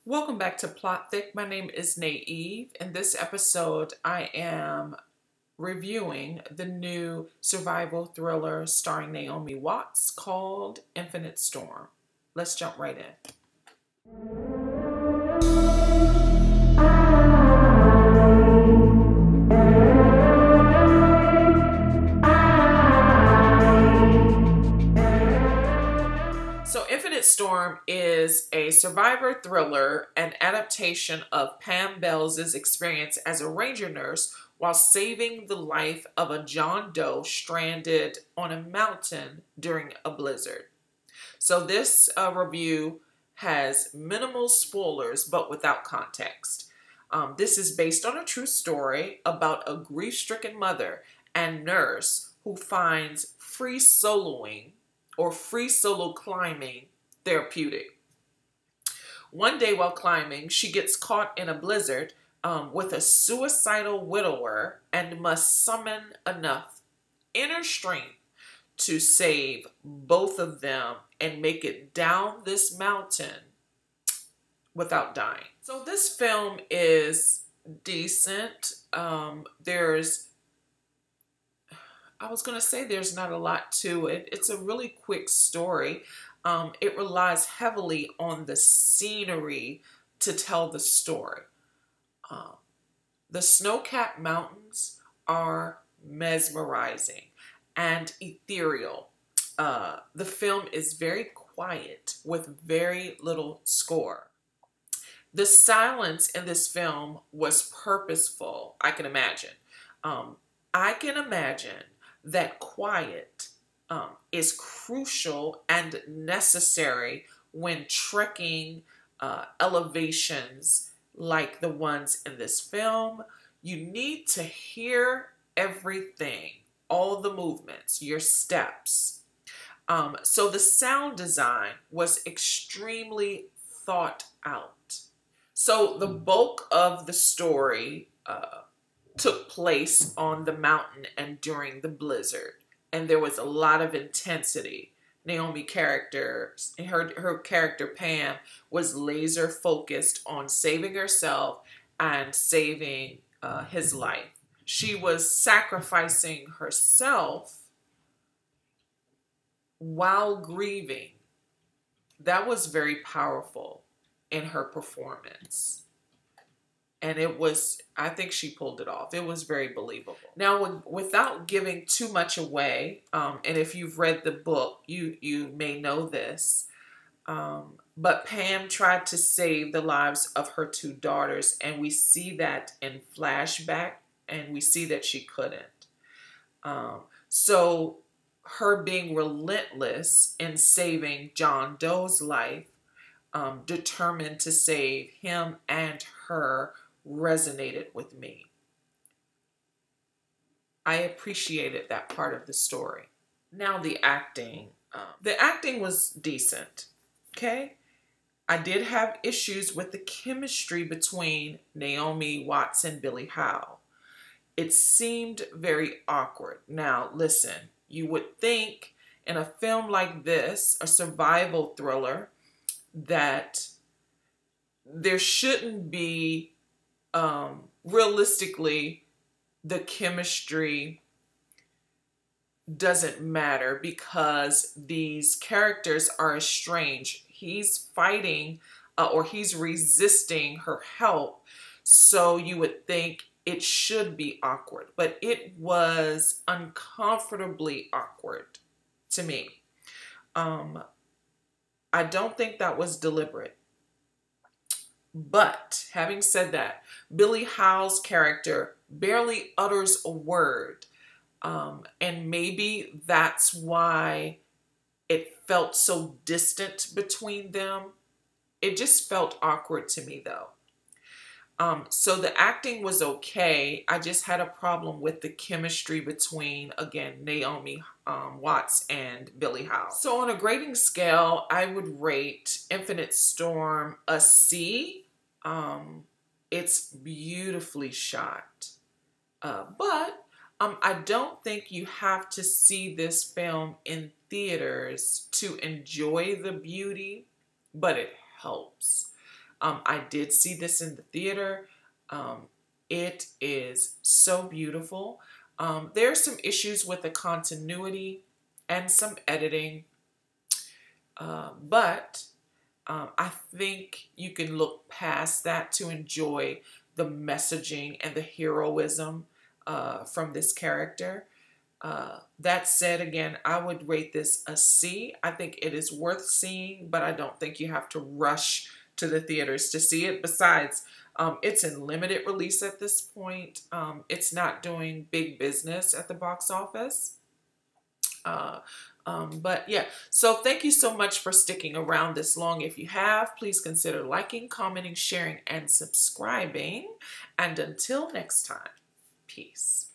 Welcome back to Plot Thick. My name is Naive. In this episode, I am reviewing the new survival thriller starring Naomi Watts called Infinite Storm. Let's jump right in. So Infinite Storm is a survivor thriller, an adaptation of Pam Bales' experience as a ranger nurse while saving the life of a John Doe stranded on a mountain during a blizzard. So this review has minimal spoilers, but without context. This is based on a true story about a grief-stricken mother and nurse who finds free solo climbing therapeutic. One day while climbing, she gets caught in a blizzard with a suicidal widower and must summon enough inner strength to save both of them and make it down this mountain without dying. So this film is decent. I was going to say there's not a lot to it. It's a really quick story. It relies heavily on the scenery to tell the story. The snow-capped mountains are mesmerizing and ethereal. The film is very quiet with very little score. The silence in this film was purposeful, I can imagine. I can imagine that quiet is crucial and necessary when trekking elevations like the ones in this film. You need to hear everything, all the movements, your steps. So the sound design was extremely thought out. So the bulk of the story took place on the mountain and during the blizzard, and there was a lot of intensity. Naomi character, her character Pam, was laser focused on saving herself and saving his life. She was sacrificing herself while grieving. That was very powerful in her performance. And I think she pulled it off. It was very believable. Now, without giving too much away, and if you've read the book, you may know this, but Pam tried to save the lives of her two daughters, and we see that in flashback, and we see that she couldn't. So her being relentless in saving John Doe's life, determined to save him and her, resonated with me. I appreciated that part of the story. Now the acting. The acting was decent, okay? I did have issues with the chemistry between Naomi Watts and Billy Howle. It seemed very awkward. Now listen, you would think in a film like this, a survival thriller, that there shouldn't be realistically, the chemistry doesn't matter because these characters are estranged. He's fighting or he's resisting her help, so you would think it should be awkward, but it was uncomfortably awkward to me. I don't think that was deliberate. But having said that, Billy Howle's character barely utters a word. And maybe that's why it felt so distant between them. It just felt awkward to me though. So the acting was okay. I just had a problem with the chemistry between, again, Naomi Watts and Billy Howle. So on a grading scale, I would rate Infinite Storm a C. It's beautifully shot. But I don't think you have to see this film in theaters to enjoy the beauty, but it helps. I did see this in the theater. It is so beautiful. There's some issues with the continuity and some editing, but I think you can look past that to enjoy the messaging and the heroism from this character. That said, again, I would rate this a C. I think it is worth seeing, but I don't think you have to rush to the theaters to see it. Besides, it's in limited release at this point. It's not doing big business at the box office. But yeah, so thank you so much for sticking around this long. If you have, please consider liking, commenting, sharing, and subscribing. And until next time, peace.